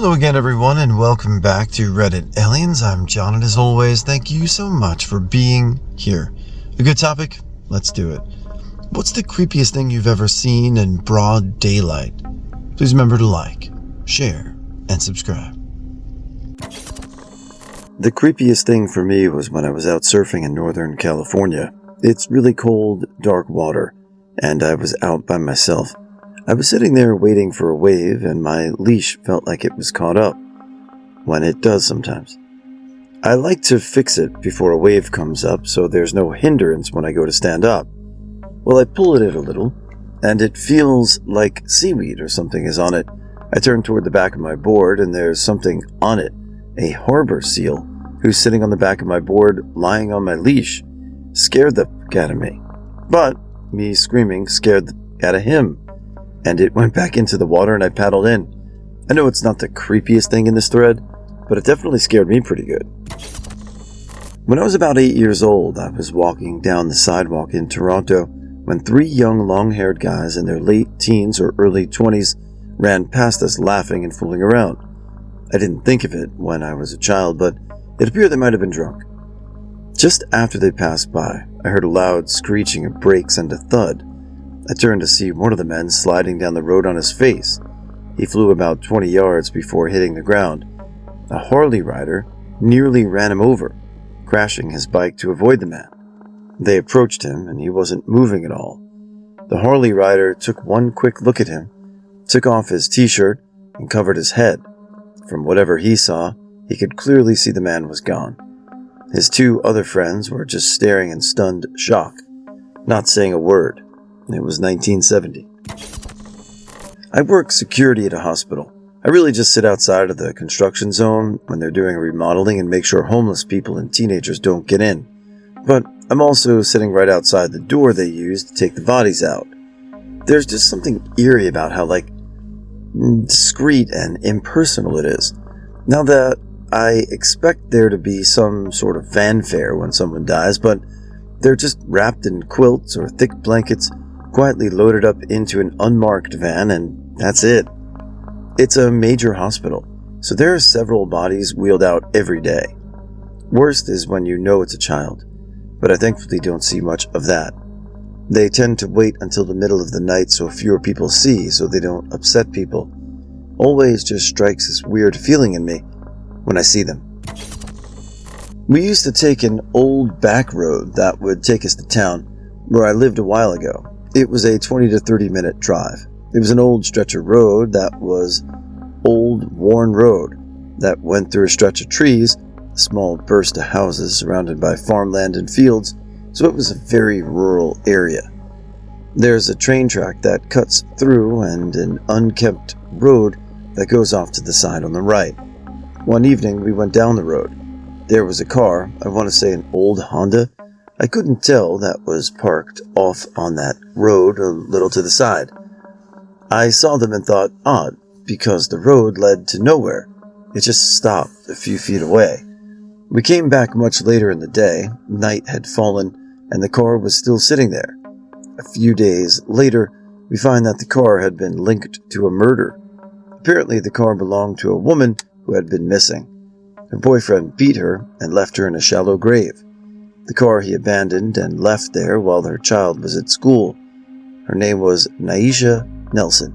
Hello again, everyone, and welcome back to Reddit Aliens. I'm John, and as always, thank you so much for being here. A good topic? Let's do it. What's the creepiest thing you've ever seen in broad daylight? Please remember to like, share, and subscribe. The creepiest thing for me was when I was out surfing in Northern California. It's really cold, dark water, and I was out by myself. I was sitting there waiting for a wave, and my leash felt like it was caught up, when it does sometimes. I like to fix it before a wave comes up so there's no hindrance when I go to stand up. Well, I pull at it a little, and it feels like seaweed or something is on it. I turn toward the back of my board, and there's something on it, a harbor seal, who's sitting on the back of my board, lying on my leash. Scared the f*** out of me. But me screaming scared the f*** out of him. And it went back into the water and I paddled in. I know it's not the creepiest thing in this thread, but it definitely scared me pretty good. When I was about 8 years old, I was walking down the sidewalk in Toronto when 3 young long-haired guys in their late teens or early 20s ran past us laughing and fooling around. I didn't think of it when I was a child, but it appeared they might have been drunk. Just after they passed by, I heard a loud screeching of brakes and a thud. I turned to see one of the men sliding down the road on his face. He flew about 20 yards before hitting the ground. A Harley rider nearly ran him over, crashing his bike to avoid the man. They approached him, and he wasn't moving at all. The Harley rider took one quick look at him, took off his t-shirt, and covered his head. From whatever he saw, he could clearly see the man was gone. His 2 other friends were just staring in stunned shock, not saying a word. It was 1970. I work security at a hospital. I really just sit outside of the construction zone when they're doing remodeling and make sure homeless people and teenagers don't get in. But I'm also sitting right outside the door they use to take the bodies out. There's just something eerie about how, discreet and impersonal it is. Now that I expect there to be some sort of fanfare when someone dies, but they're just wrapped in quilts or thick blankets, quietly loaded up into an unmarked van, and that's it. It's a major hospital, so there are several bodies wheeled out every day. Worst is when you know it's a child, but I thankfully don't see much of that. They tend to wait until the middle of the night so fewer people see, so they don't upset people. Always just strikes this weird feeling in me when I see them. We used to take an old back road that would take us to town, where I lived a while ago. It was a 20 to 30 minute drive. It was an old stretch of road that was old, worn road that went through a stretch of trees, a small burst of houses surrounded by farmland and fields, so it was a very rural area. There's a train track that cuts through and an unkempt road that goes off to the side on the right. One evening we went down the road. There was a car, I want to say an old Honda. I couldn't tell that was parked off on that road a little to the side. I saw them and thought, odd, because the road led to nowhere. It just stopped a few feet away. We came back much later in the day. Night had fallen, and the car was still sitting there. A few days later, we find that the car had been linked to a murder. Apparently, the car belonged to a woman who had been missing. Her boyfriend beat her and left her in a shallow grave. The car he abandoned and left there while her child was at school. Her name was Naisha Nelson.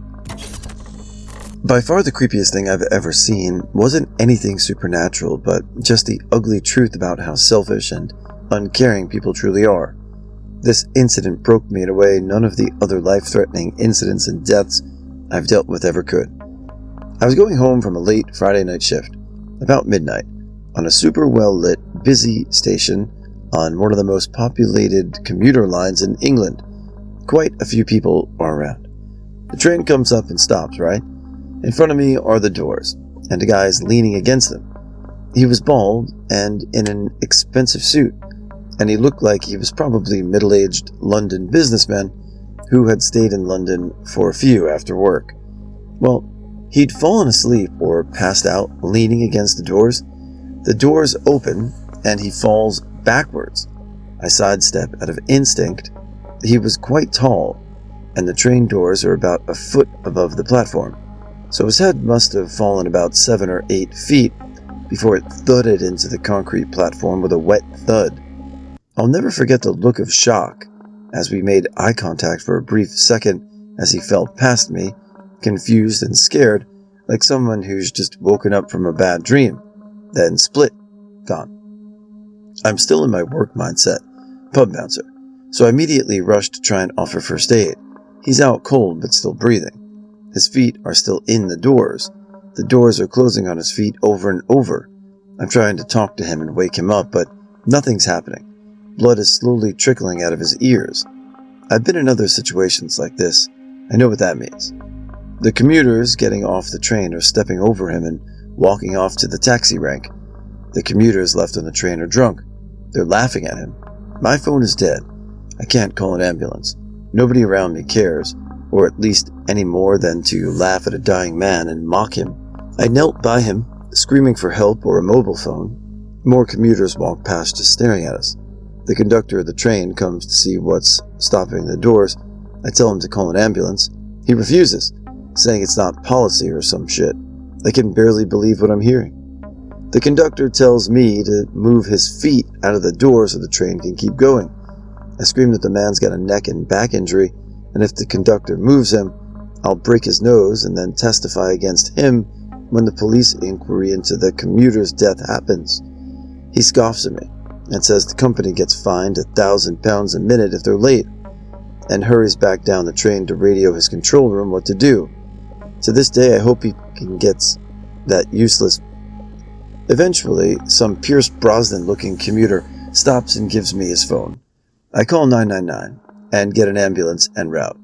By far the creepiest thing I've ever seen wasn't anything supernatural, but just the ugly truth about how selfish and uncaring people truly are. This incident broke me in a way none of the other life-threatening incidents and deaths I've dealt with ever could. I was going home from a late Friday night shift, about midnight, on a super well-lit, busy station on one of the most populated commuter lines in England. Quite a few people are around. The train comes up and stops, right? In front of me are the doors, and a guy's leaning against them. He was bald and in an expensive suit, and he looked like he was probably middle-aged London businessman who had stayed in London for a few after work. Well, he'd fallen asleep or passed out leaning against the doors. The doors open, and he falls backwards. I sidestep out of instinct. He was quite tall, and the train doors are about a foot above the platform. so his head must have fallen about 7 or 8 feet before it thudded into the concrete platform with a wet thud. I'll never forget the look of shock as we made eye contact for a brief second as he fell past me, confused and scared, like someone who's just woken up from a bad dream. Then split. Gone. I'm still in my work mindset, pub bouncer, so I immediately rushed to try and offer first aid. He's out cold but still breathing. His feet are still in the doors. The doors are closing on his feet over and over. I'm trying to talk to him and wake him up, but nothing's happening. Blood is slowly trickling out of his ears. I've been in other situations like this. I know what that means. The commuters getting off the train are stepping over him and walking off to the taxi rank. The commuters left on the train are drunk. They're laughing at him. My phone is dead. I can't call an ambulance. Nobody around me cares, or at least any more than to laugh at a dying man and mock him. I knelt by him, screaming for help or a mobile phone. More commuters walk past just staring at us. The conductor of the train comes to see what's stopping the doors. I tell him to call an ambulance. He refuses, saying it's not policy or some shit. I can barely believe what I'm hearing. The conductor tells me to move his feet out of the door so the train can keep going. I scream that the man's got a neck and back injury, and if the conductor moves him, I'll break his nose and then testify against him when the police inquiry into the commuter's death happens. He scoffs at me and says the company gets fined £1,000 a minute if they're late, and hurries back down the train to radio his control room what to do. To this day, I hope he can get that useless. Eventually, some Pierce Brosnan-looking commuter stops and gives me his phone. I call 999 and get an ambulance en route.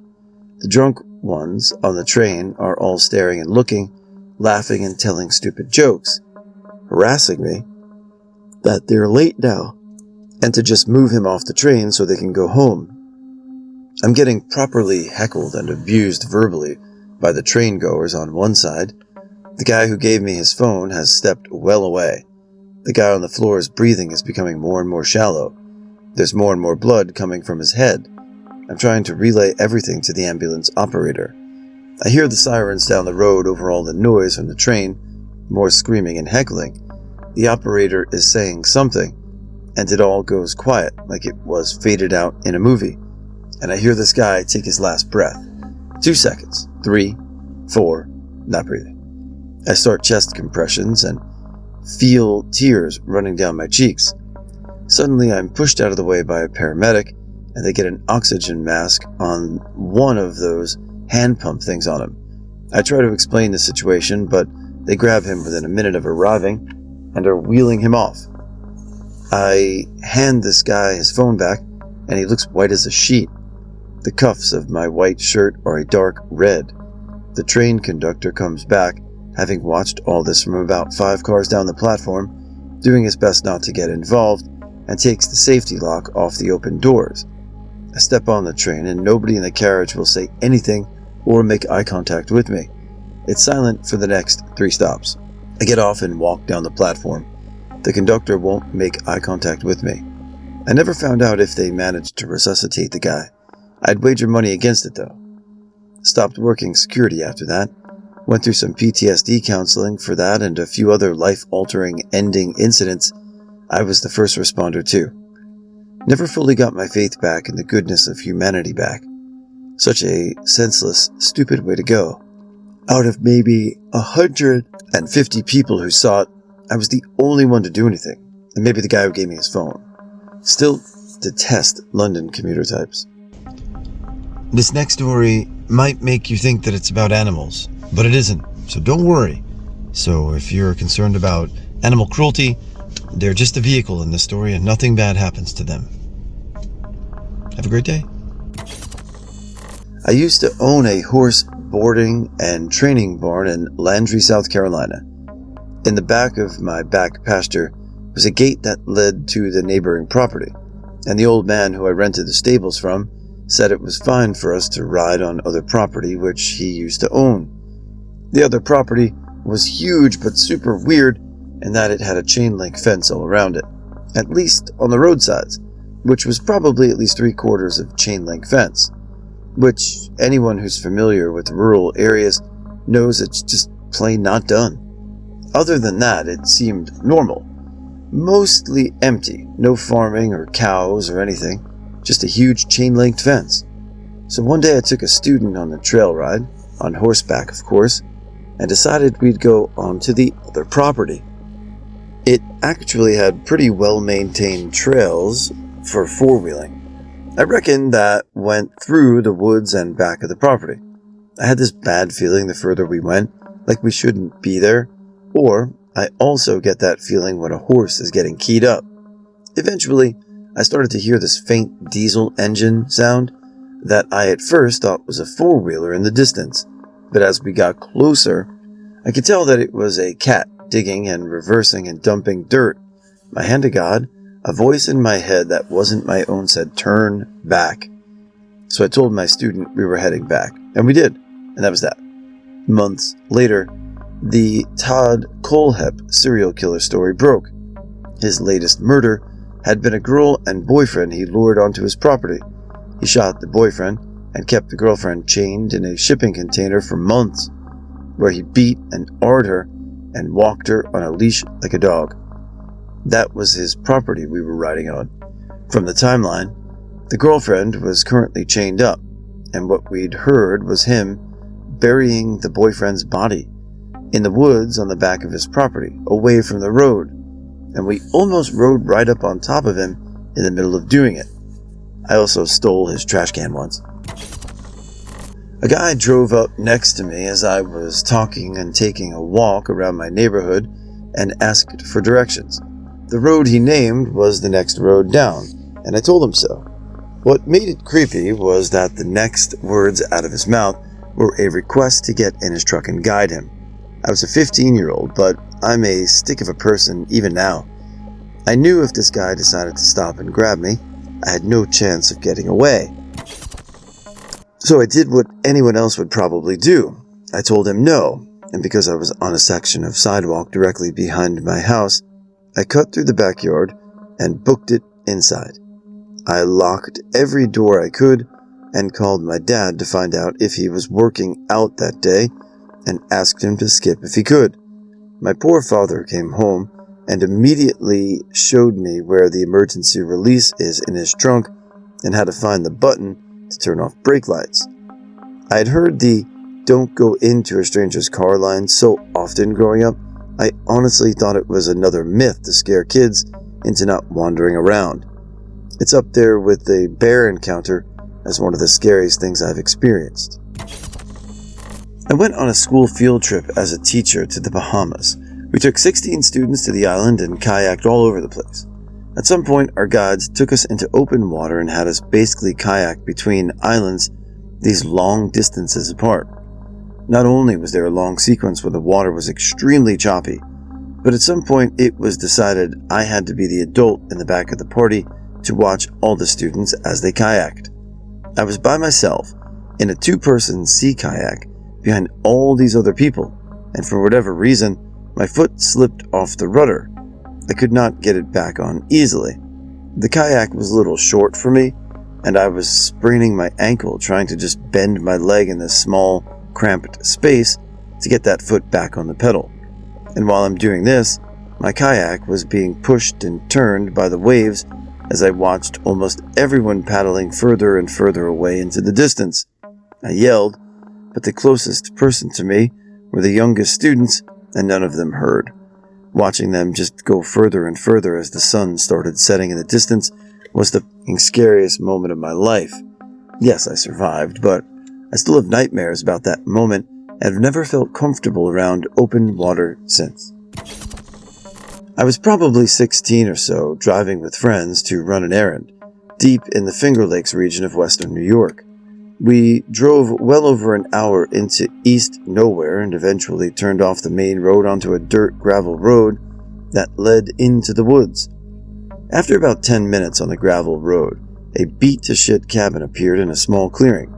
The drunk ones on the train are all staring and looking, laughing and telling stupid jokes, harassing me that they're late now and to just move him off the train so they can go home. I'm getting properly heckled and abused verbally by the train goers on one side. The guy who gave me his phone has stepped well away. The guy on the floor's breathing is becoming more and more shallow. There's more and more blood coming from his head. I'm trying to relay everything to the ambulance operator. I hear the sirens down the road over all the noise from the train, more screaming and heckling. The operator is saying something, and it all goes quiet like it was faded out in a movie. And I hear this guy take his last breath. 2 seconds. 3, 4, not breathing. I start chest compressions and feel tears running down my cheeks. Suddenly I'm pushed out of the way by a paramedic, and they get an oxygen mask on one of those hand pump things on him. I try to explain the situation, but they grab him within a minute of arriving and are wheeling him off. I hand this guy his phone back, and he looks white as a sheet. The cuffs of my white shirt are a dark red. The train conductor comes back, having watched all this from about 5 cars down the platform, doing his best not to get involved, and takes the safety lock off the open doors. I step on the train, and nobody in the carriage will say anything or make eye contact with me. It's silent for the next 3 stops. I get off and walk down the platform. The conductor won't make eye contact with me. I never found out if they managed to resuscitate the guy. I'd wager money against it, though. Stopped working security after that. Went through some PTSD counseling for that and a few other life-altering ending incidents. I was the first responder, too. Never fully got my faith back and the goodness of humanity back. Such a senseless, stupid way to go. Out of maybe 150 people who saw it, I was the only one to do anything, and maybe the guy who gave me his phone. Still detest London commuter types. This next story might make you think that it's about animals, but it isn't, so don't worry. So if you're concerned about animal cruelty, they're just a vehicle in this story and nothing bad happens to them. Have a great day. I used to own a horse boarding and training barn in Landry, South Carolina. In the back of my back pasture was a gate that led to the neighboring property, and the old man who I rented the stables from said it was fine for us to ride on other property which he used to own. The other property was huge but super weird in that it had a chain link fence all around it, at least on the roadsides, which was probably at least 3/4 of chain link fence, which anyone who's familiar with rural areas knows it's just plain not done. Other than that, it seemed normal. Mostly empty, no farming or cows or anything, just a huge chain-linked fence. So one day I took a student on a trail ride, on horseback of course, and decided we'd go onto the other property. It actually had pretty well-maintained trails for four-wheeling. I reckon that went through the woods and back of the property. I had this bad feeling the further we went, like we shouldn't be there, or I also get that feeling when a horse is getting keyed up. Eventually, I started to hear this faint diesel engine sound that I at first thought was a four-wheeler in the distance, but as we got closer, I could tell that it was a cat digging and reversing and dumping dirt. My hand to God, a voice in my head that wasn't my own said, "Turn back." So I told my student we were heading back, and we did, and that was that. Months later, the Todd Colehep serial killer story broke. His latest murder had been a girl and boyfriend he lured onto his property. He shot the boyfriend and kept the girlfriend chained in a shipping container for months, where he beat and a'd her and walked her on a leash like a dog. That was his property we were riding on. From the timeline, the girlfriend was currently chained up, and what we'd heard was him burying the boyfriend's body in the woods on the back of his property, away from the road, and we almost rode right up on top of him in the middle of doing it. I also stole his trash can once. A guy drove up next to me as I was talking and taking a walk around my neighborhood and asked for directions. The road he named was the next road down, and I told him so. What made it creepy was that the next words out of his mouth were a request to get in his truck and guide him. I was a 15-year-old, but I'm a stick of a person even now. I knew if this guy decided to stop and grab me, I had no chance of getting away. So I did what anyone else would probably do. I told him no, and because I was on a section of sidewalk directly behind my house, I cut through the backyard and booked it inside. I locked every door I could and called my dad to find out if he was working out that day and asked him to skip if he could. My poor father came home and immediately showed me where the emergency release is in his trunk and how to find the button to turn off brake lights. I had heard the "don't go into a stranger's car" line so often growing up, I honestly thought it was another myth to scare kids into not wandering around. It's up there with the bear encounter as one of the scariest things I've experienced. I went on a school field trip as a teacher to the Bahamas. We took 16 students to the island and kayaked all over the place. At some point, our guides took us into open water and had us basically kayak between islands these long distances apart. Not only was there a long sequence where the water was extremely choppy, but at some point it was decided I had to be the adult in the back of the party to watch all the students as they kayaked. I was by myself in a two-person sea kayak behind all these other people, and for whatever reason, my foot slipped off the rudder. I could not get it back on easily. The kayak was a little short for me, and I was spraining my ankle trying to just bend my leg in this small, cramped space to get that foot back on the pedal. And while I'm doing this, my kayak was being pushed and turned by the waves as I watched almost everyone paddling further and further away into the distance. I yelled, but the closest person to me were the youngest students, and none of them heard. Watching them just go further and further as the sun started setting in the distance was the scariest moment of my life. Yes, I survived, but I still have nightmares about that moment and have never felt comfortable around open water since. I was probably 16 or so, driving with friends to run an errand, deep in the Finger Lakes region of western New York. We drove well over an hour into East Nowhere and eventually turned off the main road onto a dirt gravel road that led into the woods. After about 10 minutes on the gravel road, a beat-to-shit cabin appeared in a small clearing.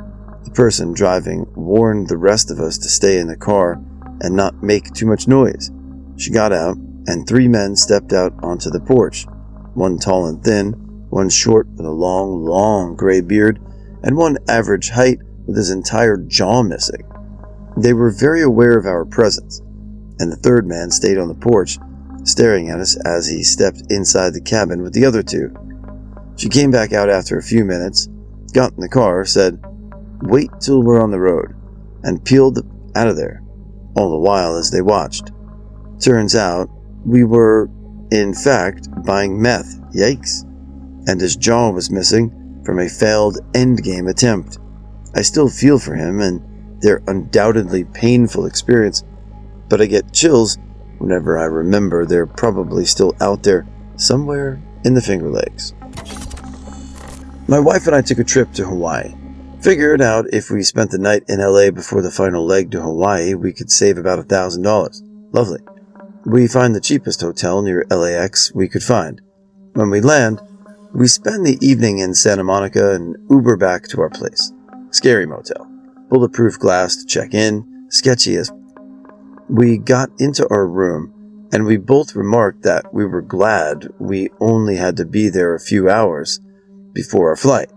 The person driving warned the rest of us to stay in the car and not make too much noise. She got out, and 3 men stepped out onto the porch, one tall and thin, one short with a long gray beard, and one average height with his entire jaw missing. They were very aware of our presence, and the third man stayed on the porch, staring at us as he stepped inside the cabin with the other two. She came back out after a few minutes, got in the car, said, "Wait till we're on the road," and peeled out of there, all the while as they watched. Turns out, we were, in fact, buying meth. Yikes. And his jaw was missing from a failed endgame attempt. I still feel for him and their undoubtedly painful experience, but I get chills whenever I remember they're probably still out there somewhere in the Finger Lakes. My wife and I took a trip to Hawaii. Figured out if we spent the night in LA before the final leg to Hawaii, we could save about $1,000. Lovely. We find the cheapest hotel near LAX we could find. When we land, we spend the evening in Santa Monica and Uber back to our place. Scary motel. Bulletproof glass to check in. Sketchy as... We got into our room, and we both remarked that we were glad we only had to be there a few hours before our flight.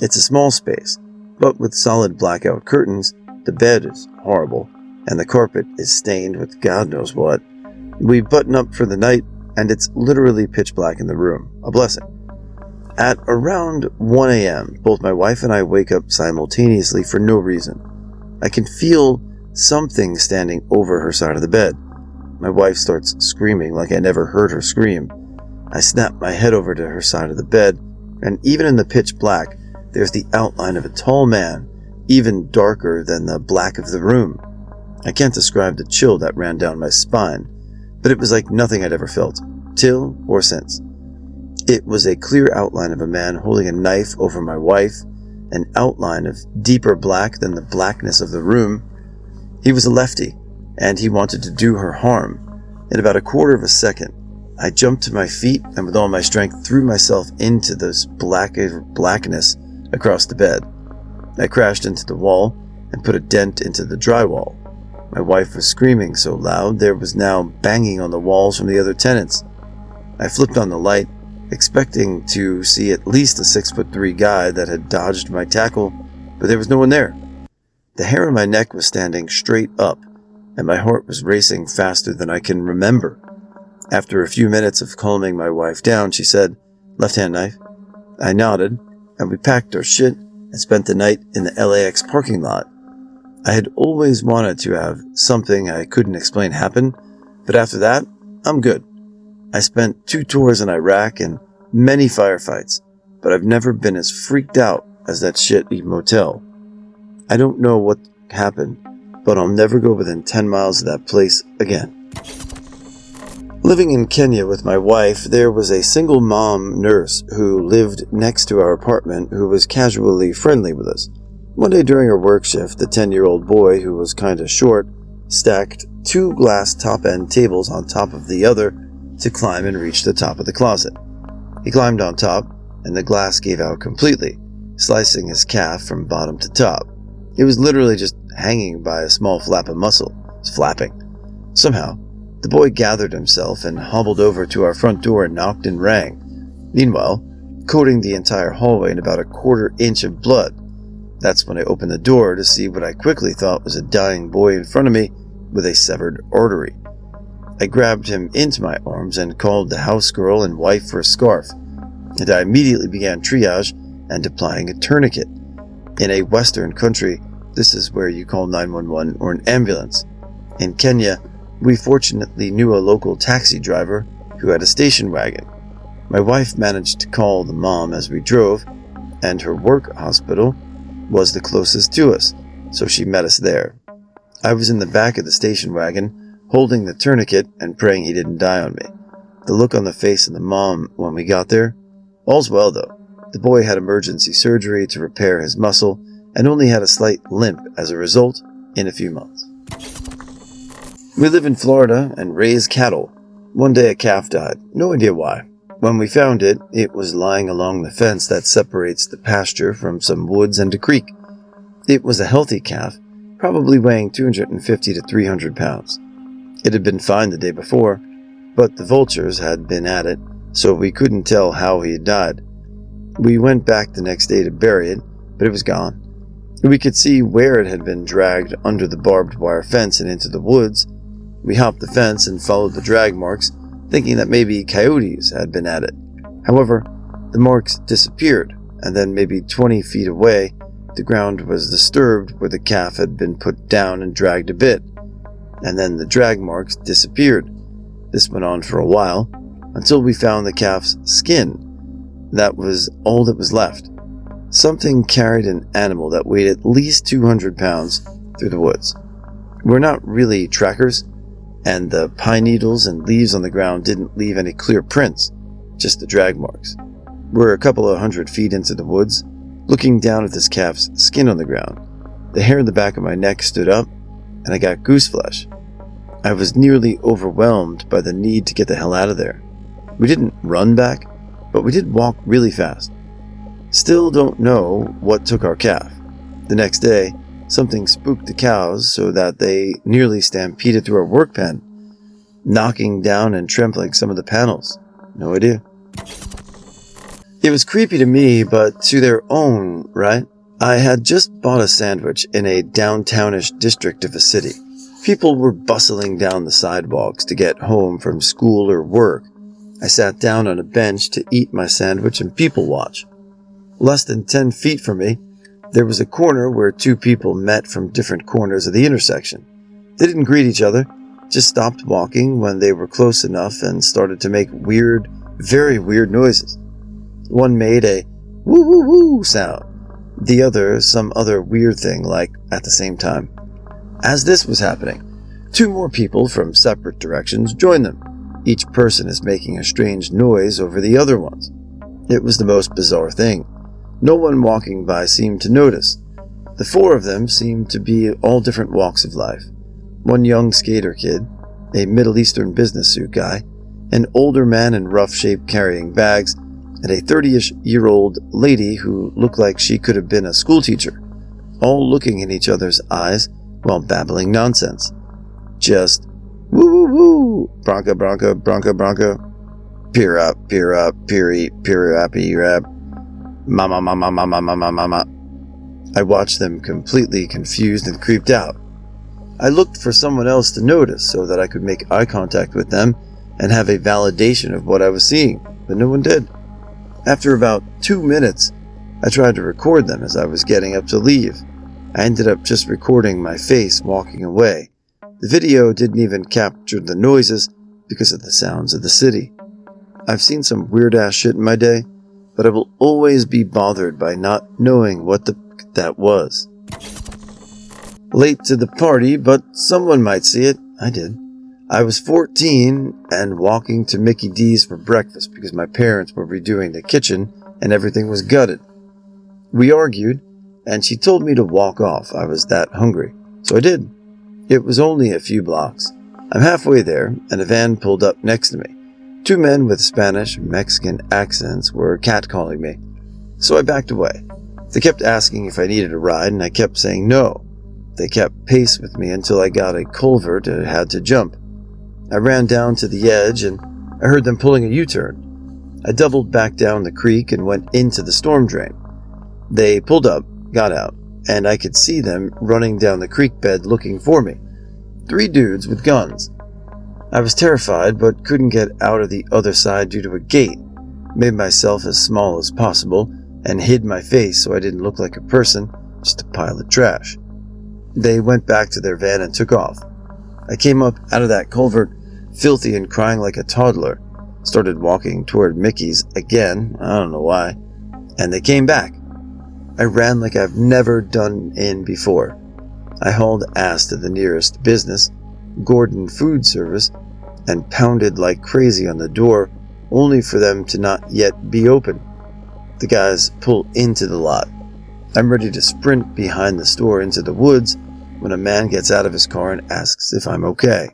It's a small space, but with solid blackout curtains, the bed is horrible, and the carpet is stained with God knows what. We button up for the night, and it's literally pitch black in the room. A blessing. At around 1 a.m., both my wife and I wake up simultaneously for no reason. I can feel something standing over her side of the bed. My wife starts screaming like I never heard her scream. I snap my head over to her side of the bed, and even in the pitch black, there's the outline of a tall man, even darker than the black of the room. I can't describe the chill that ran down my spine, but it was like nothing I'd ever felt, till or since. It was a clear outline of a man holding a knife over my wife, an outline of deeper black than the blackness of the room. He was a lefty, and he wanted to do her harm. In about a quarter of a second, I jumped to my feet and with all my strength threw myself into this blackness across the bed. I crashed into the wall and put a dent into the drywall. My wife was screaming so loud there was now banging on the walls from the other tenants. I flipped on the light, expecting to see at least a 6'3" guy that had dodged my tackle, but there was no one there. The hair on my neck was standing straight up, and my heart was racing faster than I can remember. After a few minutes of calming my wife down, she said, "Left-hand knife?" I nodded, and we packed our shit and spent the night in the LAX parking lot. I had always wanted to have something I couldn't explain happen, but after that, I'm good. I spent 2 tours in Iraq and many firefights, but I've never been as freaked out as that shitty motel. I don't know what happened, but I'll never go within 10 miles of that place again. Living in Kenya with my wife, there was a single mom nurse who lived next to our apartment who was casually friendly with us. One day during her work shift, the 10-year-old boy, who was kinda short, stacked 2 glass top-end tables on top of the other to climb and reach the top of the closet. He climbed on top, and the glass gave out completely, slicing his calf from bottom to top. It was literally just hanging by a small flap of muscle. It's flapping. Somehow, the boy gathered himself and hobbled over to our front door and knocked and rang, meanwhile, coating the entire hallway in about a 1/4 inch of blood. That's when I opened the door to see what I quickly thought was a dying boy in front of me with a severed artery. I grabbed him into my arms and called the house girl and wife for a scarf, and I immediately began triage and applying a tourniquet. In a Western country, this is where you call 911 or an ambulance. In Kenya, we fortunately knew a local taxi driver who had a station wagon. My wife managed to call the mom as we drove, and her work hospital was the closest to us, so she met us there. I was in the back of the station wagon, holding the tourniquet and praying he didn't die on me. The look on the face of the mom when we got there? All's well, though. The boy had emergency surgery to repair his muscle and only had a slight limp as a result in a few months. We live in Florida and raise cattle. One day a calf died. No idea why. When we found it, it was lying along the fence that separates the pasture from some woods and a creek. It was a healthy calf, probably weighing 250 to 300 pounds. It had been fine the day before, but the vultures had been at it, so we couldn't tell how he had died. We went back the next day to bury it, but it was gone. We could see where it had been dragged under the barbed wire fence and into the woods. We hopped the fence and followed the drag marks, thinking that maybe coyotes had been at it. However, the marks disappeared, and then maybe 20 feet away, the ground was disturbed where the calf had been put down and dragged a bit, and then the drag marks disappeared. This went on for a while, until we found the calf's skin. That was all that was left. Something carried an animal that weighed at least 200 pounds through the woods. We're not really trackers, and the pine needles and leaves on the ground didn't leave any clear prints, just the drag marks. We're a couple of 100 feet into the woods, looking down at this calf's skin on the ground. The hair in the back of my neck stood up, and I got goose flesh. I was nearly overwhelmed by the need to get the hell out of there. We didn't run back, but we did walk really fast. Still don't know what took our calf. The next day, something spooked the cows so that they nearly stampeded through our work pen, knocking down and trampling some of the panels. No idea. It was creepy to me, but to their own, right? I had just bought a sandwich in a downtownish district of a city. People were bustling down the sidewalks to get home from school or work. I sat down on a bench to eat my sandwich and people watch. Less than 10 feet from me, there was a corner where two people met from different corners of the intersection. They didn't greet each other, just stopped walking when they were close enough and started to make weird, very weird noises. One made a woo-woo-woo sound, the other some other weird thing like at the same time. As this was happening, two more people from separate directions joined them. Each person is making a strange noise over the other ones. It was the most bizarre thing. No one walking by seemed to notice. The four of them seemed to be all different walks of life. One young skater kid, a Middle Eastern business suit guy, an older man in rough shape carrying bags, and a 30-ish-year-old lady who looked like she could have been a schoolteacher, all looking in each other's eyes while babbling nonsense. Just woo-woo-woo, bronca, bronca, bronca, bronca, peer up, peer-appy, rap, mama, mama, mama, mama, mama. I watched them completely confused and creeped out. I looked for someone else to notice so that I could make eye contact with them and have a validation of what I was seeing, but no one did. After about 2 minutes, I tried to record them as I was getting up to leave. I ended up just recording my face walking away. The video didn't even capture the noises because of the sounds of the city. I've seen some weird-ass shit in my day, but I will always be bothered by not knowing what that was. Late to the party, but someone might see it. I did. I was 14 and walking to Mickey D's for breakfast because my parents were redoing the kitchen and everything was gutted. We argued, and she told me to walk off. I was that hungry, so I did. It was only a few blocks. I'm halfway there, and a van pulled up next to me. Two men with Spanish and Mexican accents were catcalling me, so I backed away. They kept asking if I needed a ride, and I kept saying no. They kept pace with me until I got a culvert and had to jump. I ran down to the edge, and I heard them pulling a U-turn. I doubled back down the creek and went into the storm drain. They pulled up, got out, and I could see them running down the creek bed looking for me. 3 dudes with guns. I was terrified, but couldn't get out of the other side due to a gate. Made myself as small as possible and hid my face so I didn't look like a person, just a pile of trash. They went back to their van and took off. I came up out of that culvert, filthy and crying like a toddler. Started walking toward Mickey's again, I don't know why, and they came back. I ran like I've never done in before. I hauled ass to the nearest business, Gordon Food Service, and pounded like crazy on the door, only for them to not yet be open. The guys pull into the lot. I'm ready to sprint behind the store into the woods when a man gets out of his car and asks if I'm okay.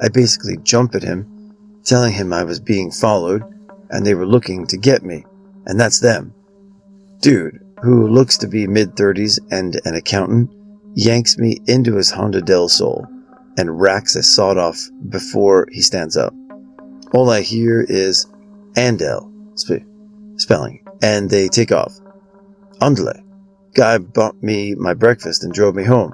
I basically jump at him, telling him I was being followed, and they were looking to get me, and that's them. Dude, who looks to be mid-30s and an accountant, yanks me into his Honda Del Sol and racks a sawed-off before he stands up. All I hear is Andel, spelling, and they take off. Andale. Guy bought me my breakfast and drove me home.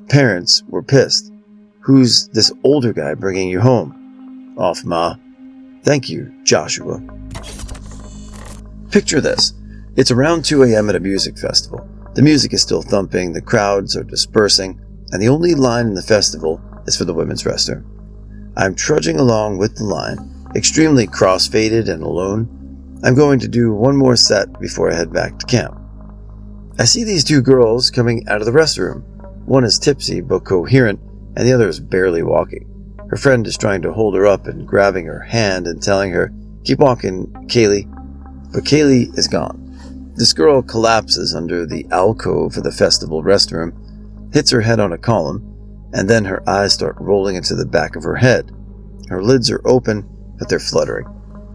Parents were pissed. Who's this older guy bringing you home? Off, Ma. Thank you, Joshua. Picture this. It's around 2 a.m. at a music festival. The music is still thumping, the crowds are dispersing, and the only line in the festival is for the women's restroom. I'm trudging along with the line, extremely cross-faded and alone. I'm going to do one more set before I head back to camp. I see these two girls coming out of the restroom. One is tipsy but coherent, and the other is barely walking. Her friend is trying to hold her up and grabbing her hand and telling her, "Keep walking, Kaylee." But Kaylee is gone. This girl collapses under the alcove of the festival restroom, hits her head on a column, and then her eyes start rolling into the back of her head. Her lids are open, but they're fluttering,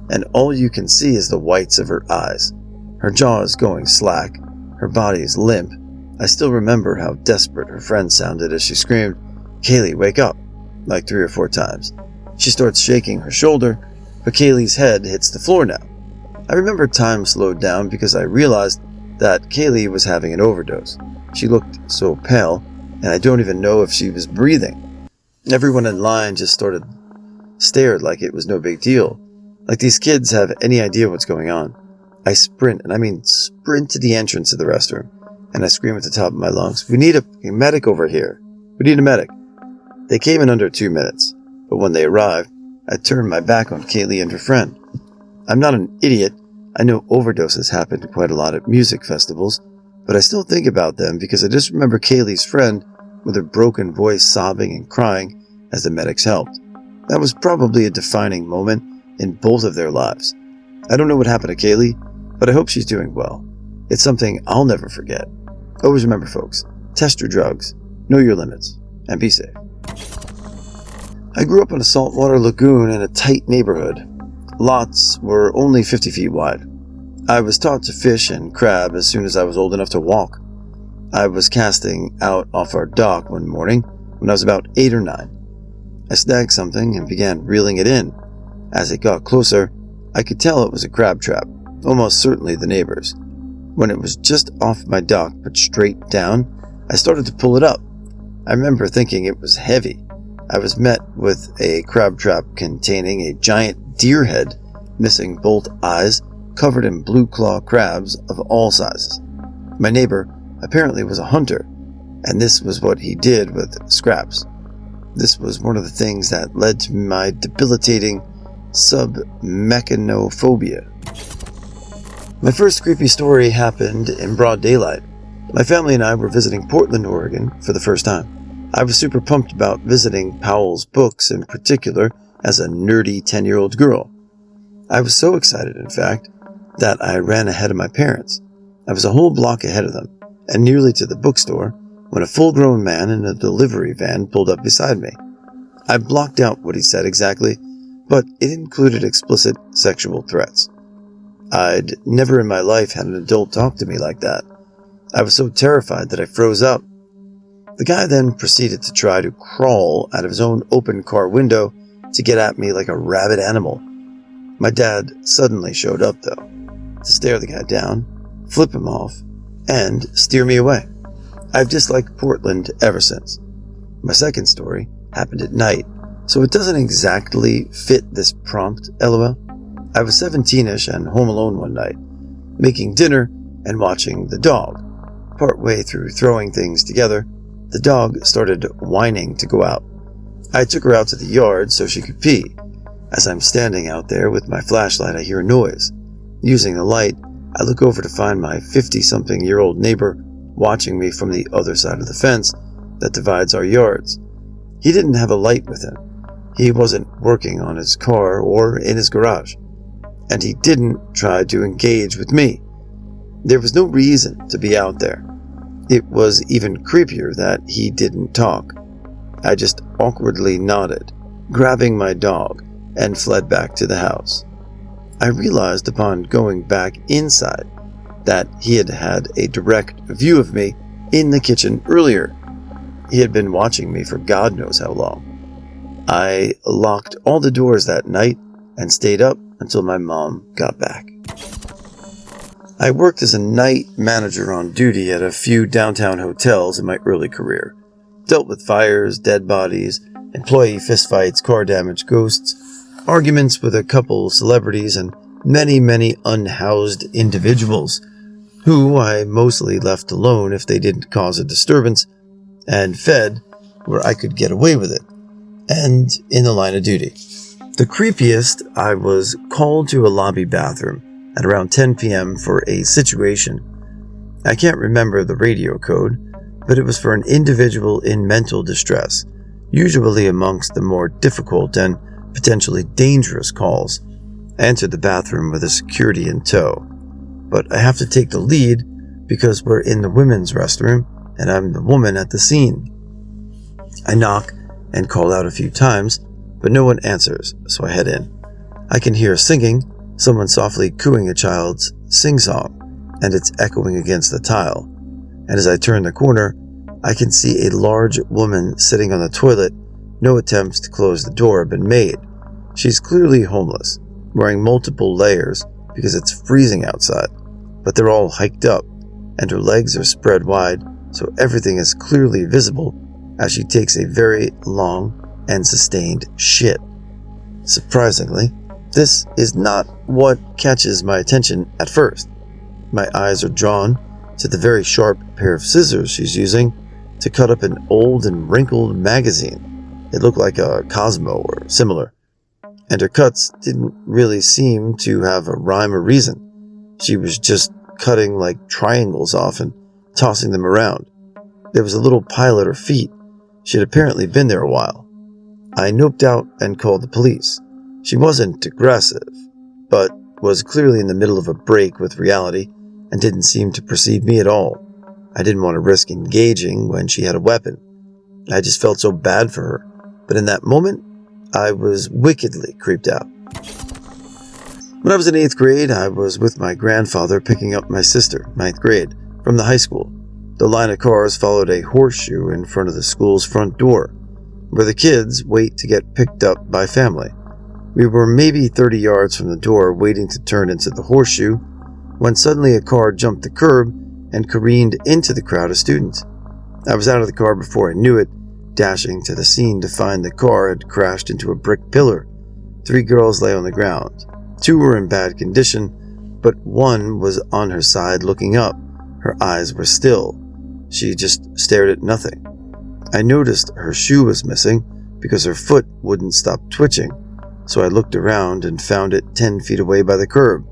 and all you can see is the whites of her eyes. Her jaw is going slack, her body is limp. I still remember how desperate her friend sounded as she screamed, "Kaylee, wake up," like 3 or 4 times. She starts shaking her shoulder, but Kaylee's head hits the floor now. I remember time slowed down because I realized that Kaylee was having an overdose. She looked so pale, and I don't even know if she was breathing. Everyone in line just stared like it was no big deal, like these kids have any idea what's going on. I sprint, and I mean sprint to the entrance of the restroom, and I scream at the top of my lungs, "We need a medic over here. We need a medic." They came in under 2 minutes, but when they arrived, I turned my back on Kaylee and her friend. I'm not an idiot. I know overdoses happen quite a lot at music festivals, but I still think about them because I just remember Kaylee's friend with her broken voice sobbing and crying as the medics helped. That was probably a defining moment in both of their lives. I don't know what happened to Kaylee, but I hope she's doing well. It's something I'll never forget. Always remember, folks, test your drugs, know your limits, and be safe. I grew up in a saltwater lagoon in a tight neighborhood. Lots were only 50 feet wide. I was taught to fish and crab as soon as I was old enough to walk. I was casting out off our dock one morning when I was about 8 or 9. I snagged something and began reeling it in. As it got closer, I could tell it was a crab trap, almost certainly the neighbor's. When it was just off my dock but straight down, I started to pull it up. I remember thinking it was heavy. I was met with a crab trap containing a giant deer head, missing both eyes, covered in blue claw crabs of all sizes. My neighbor apparently was a hunter, and this was what he did with scraps. This was one of the things that led to my debilitating submechanophobia. My first creepy story happened in broad daylight. My family and I were visiting Portland, Oregon for the first time. I was super pumped about visiting Powell's books in particular as a nerdy 10-year-old girl. I was so excited, in fact, that I ran ahead of my parents. I was a whole block ahead of them, and nearly to the bookstore, when a full-grown man in a delivery van pulled up beside me. I blocked out what he said exactly, but it included explicit sexual threats. I'd never in my life had an adult talk to me like that. I was so terrified that I froze up. The guy then proceeded to try to crawl out of his own open car window to get at me like a rabid animal. My dad suddenly showed up, though, to stare the guy down, flip him off, and steer me away. I've disliked Portland ever since. My second story happened at night, so it doesn't exactly fit this prompt, LOL. I was 17-ish and home alone one night, making dinner and watching the dog. Partway through throwing things together, the dog started whining to go out. I took her out to the yard so she could pee. As I'm standing out there with my flashlight, I hear a noise. Using the light, I look over to find my 50-something-year-old neighbor watching me from the other side of the fence that divides our yards. He didn't have a light with him. He wasn't working on his car or in his garage. And he didn't try to engage with me. There was no reason to be out there. It was even creepier that he didn't talk. I just awkwardly nodded, grabbing my dog, and fled back to the house. I realized upon going back inside that he had had a direct view of me in the kitchen earlier. He had been watching me for God knows how long. I locked all the doors that night and stayed up until my mom got back. I worked as a night manager on duty at a few downtown hotels in my early career. Dealt with fires, dead bodies, employee fistfights, car damage, ghosts, arguments with a couple celebrities, and many unhoused individuals who I mostly left alone if they didn't cause a disturbance, and fed where I could get away with it, and in the line of duty. The creepiest, I was called to a lobby bathroom at around 10 p.m. for a situation. I can't remember the radio code, but it was for an individual in mental distress, usually amongst the more difficult and potentially dangerous calls. I entered the bathroom with a security in tow, but I have to take the lead because we're in the women's restroom and I'm the woman at the scene. I knock and call out a few times, but no one answers, so I head in. I can hear singing, someone softly cooing a child's sing-song, and it's echoing against the tile. And as I turn the corner, I can see a large woman sitting on the toilet. No attempts to close the door have been made. She's clearly homeless, wearing multiple layers because it's freezing outside, but they're all hiked up, and her legs are spread wide, so everything is clearly visible as she takes a very long and sustained shit. Surprisingly, this is not what catches my attention at first. My eyes are drawn to the very sharp pair of scissors she's using to cut up an old and wrinkled magazine. It looked like a Cosmo or similar, and her cuts didn't really seem to have a rhyme or reason. She was just cutting like triangles off and tossing them around. There was a little pile at her feet. She had apparently been there a while. I noped out and called the police. She wasn't aggressive, but was clearly in the middle of a break with reality and didn't seem to perceive me at all. I didn't want to risk engaging when she had a weapon. I just felt so bad for her, but in that moment, I was wickedly creeped out. When I was in 8th grade, I was with my grandfather picking up my sister, 9th grade, from the high school. The line of cars followed a horseshoe in front of the school's front door, where the kids wait to get picked up by family. We were maybe 30 yards from the door waiting to turn into the horseshoe when suddenly a car jumped the curb and careened into the crowd of students. I was out of the car before I knew it, dashing to the scene to find the car had crashed into a brick pillar. 3 girls lay on the ground. 2 were in bad condition, but one was on her side looking up. Her eyes were still. She just stared at nothing. I noticed her shoe was missing because her foot wouldn't stop twitching, so I looked around and found it 10 feet away by the curb.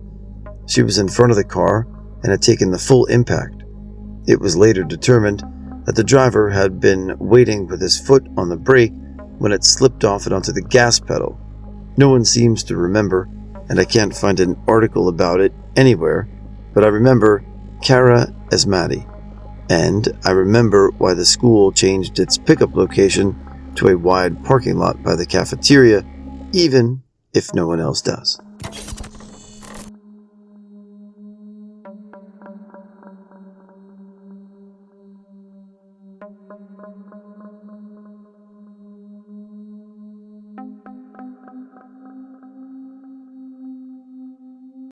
She was in front of the car and had taken the full impact. It was later determined that the driver had been waiting with his foot on the brake when it slipped off and onto the gas pedal. No one seems to remember, and I can't find an article about it anywhere, but I remember Kara Esmati. And I remember why the school changed its pickup location to a wide parking lot by the cafeteria, even if no one else does.